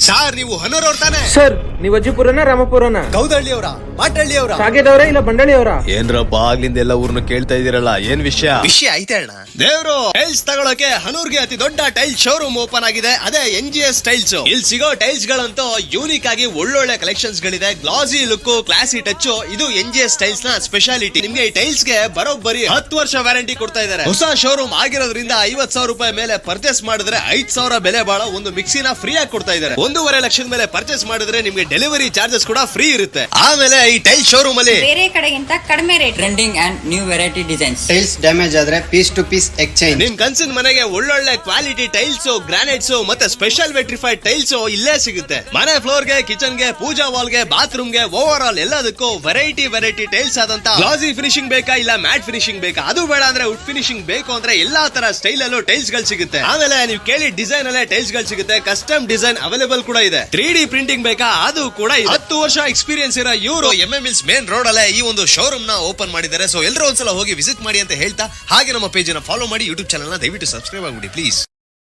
Sir ನೀವು ಹನೂರ್ ಅವ್ರ ತಾನೆ? ಸರ್ ನೀವು ಅಜ್ಜಿಪುರನ ರಾಮಪುರನ? ಗೌದಳ್ಳಿ ಅವರ, ಮಾಟಳ್ಳಿ ಅವರ, ಸಾಗೇದವ್ರ ಇಲ್ಲ ಬಂಡಳಿ ಅವರ? ಏನ್ರಪ್ಪ ಆಗ್ಲಿಂದ ಎಲ್ಲ ಊರ್ನ ಕೇಳ್ತಾ ಇದೀರಲ್ಲ, ಏನ್ ವಿಷಯ? ವಿಷಯ ಐತೆ ಅಣ್ಣ. ದೇವ್ರು ಟೈಲ್ಸ್ ತಗೊಳಕ್ಕೆ ಹನೂರ್ಗೆ ಅತಿ ದೊಡ್ಡ ಟೈಲ್ಸ್ ಶೋರೂಮ್ ಓಪನ್ ಆಗಿದೆ. ಅದೇ NGS ಟೈಲ್ಸ್. ಇಲ್ಲಿ ಸಿಗೋ ಟೈಲ್ಸ್ ಗಳಂತೂ ಯೂನಿಕ್ ಆಗಿ ಒಳ್ಳೊಳ್ಳೆ ಕಲೆಕ್ಷನ್ಸ್ ಗಳಿದೆ. ಗ್ಲಾಸಿ ಲುಕ್, ಕ್ಲಾಸಿ ಟಚ್, ಇದು NGS ಟೈಲ್ಸ್ ನ ಸ್ಪೆಷಾಲಿಟಿ. ನಿಮ್ಗೆ ಈ ಟೈಲ್ಸ್ ಗೆ ಬರೋಬ್ಬರಿ 10 ವರ್ಷ ವ್ಯಾರಂಟಿ ಕೊಡ್ತಾ ಇದ್ದಾರೆ. ಹೊಸ ಶೋರೂಮ್ ಆಗಿರೋದ್ರಿಂದ 50,000 ರೂಪಾಯಿ ಮೇಲೆ ಪರ್ಚೇಸ್ ಮಾಡಿದ್ರೆ 5,000 ಬೆಲೆ ಬಾಳೋ ಒಂದು ಮಿಕ್ಸಿನ ಫ್ರೀ ಆಗಿ ಕೊಡ್ತಾ ಇದ್ದಾರೆ. 1.5 ಲಕ್ಷದ ಮೇಲೆ ಪರ್ಚೇಸ್ ಮಾಡಿದ್ರೆ ನಿಮ್ಗೆ ಡೆಲಿವರಿ ಚಾರ್ಜಸ್ ಕೂಡ ಫ್ರೀ ಇರುತ್ತೆ. ಆಮೇಲೆ ಈ ಟೈಲ್ ಶೋರೂಮ್ ಅಲ್ಲಿ ಬೇರೆ ಕಡೆಗಿಂತ ಕಡಿಮೆ rate, trending and new variety designs. Tiles damage ಆದ್ರೆ ಪೀಸ್ ಟು ಪೀಸ್ ಎಕ್ಸ್ಚೇಂಜ್. ನಿಮ್ ಕನ್ಸಿನ ಮನೆಗೆ ಒಳ್ಳೊಳ್ಳೆ ಕ್ವಾಲಿಟಿ ಟೈಲ್ಸ್, ಗ್ರಾನೈಟ್ಸ್ ಮತ್ತೆ ಸ್ಪೆಷಲ್ ವೆಟ್ರಿಫೈಡ್ ಟೈಲ್ಸ್ ಇಲ್ಲೇ ಸಿಗುತ್ತೆ. ಮನೆ ಫ್ಲೋರ್ ಗೆ, ಕಿಚನ್ ಗೆ, ಪೂಜಾ ವಾಲ್ ಗೆ, ಬಾತ್ರೂಮ್ ಗೆ, ಓವರ್ ಆಲ್ ಎಲ್ಲದಕ್ಕೂ ವೆರೈಟಿ ಟೈಲ್ಸ್ ಆದಂತ ಗ್ಲಾಸಿ ಫಿನಿಶಿಂಗ್ ಬೇಕಾ ಇಲ್ಲ ಮ್ಯಾಟ್ ಫಿನಿಶಿಂಗ್ ಬೇಕಾ, ಅದು ಬೇಡ ಅಂದ್ರೆ ವುಡ್ ಫಿನಿಶಿಂಗ್ ಬೇಕು ಅಂದ್ರೆ ಎಲ್ಲಾ ತರ ಸ್ಟೈಲ್ ಅಲ್ಲೂ ಟೈಲ್ಸ್ ಗಳು ಸಿಗುತ್ತೆ. ಆಮೇಲೆ ನೀವು ಕೇಳಿ ಡಿಸೈನ್ ಅಲ್ಲೇ ಟೈಲ್ಸ್ ಗಳು ಸಿಗುತ್ತೆ. ಕಸ್ಟಮ್ ಡಿಸೈನ್ ಅವೈಲೇಬಲ್ ಕೂಡ ಇದೆ. 3D ಪ್ರಿಂಟಿಂಗ್ ಬೇಕಾ, ಅದು ಕೂಡ ಇದೆ. 10 ವರ್ಷ ಎಕ್ಸ್ಪೀರಿಯನ್ಸ್ ಇರೋ ಇವರು MMS ಮೇನ್ ರೋಡ್ ಅಲ್ಲೇ ಈ ಒಂದು ಶೋರೂಮ್ ನ ಓಪನ್ ಮಾಡಿದ್ದಾರೆ. ಸೊ ಎಲ್ಲರೂ ಒಂದ್ಸಲ ಹೋಗಿ ವಿಸಿಟ್ ಮಾಡಿ ಅಂತ ಹೇಳ್ತಾ, ಹಾಗೆ ನಮ್ಮ ಪೇಜ್ ನ ಫಾಲೋ ಮಾಡಿ, ಯೂಟ್ಯೂಬ್ ಚಾನಲ್ ನ ದಯವಿಟ್ಟು ಸಬ್ಸ್ಕ್ರೈಬ್ ಆಗ್ಬಿಡಿ ಪ್ಲೀಸ್.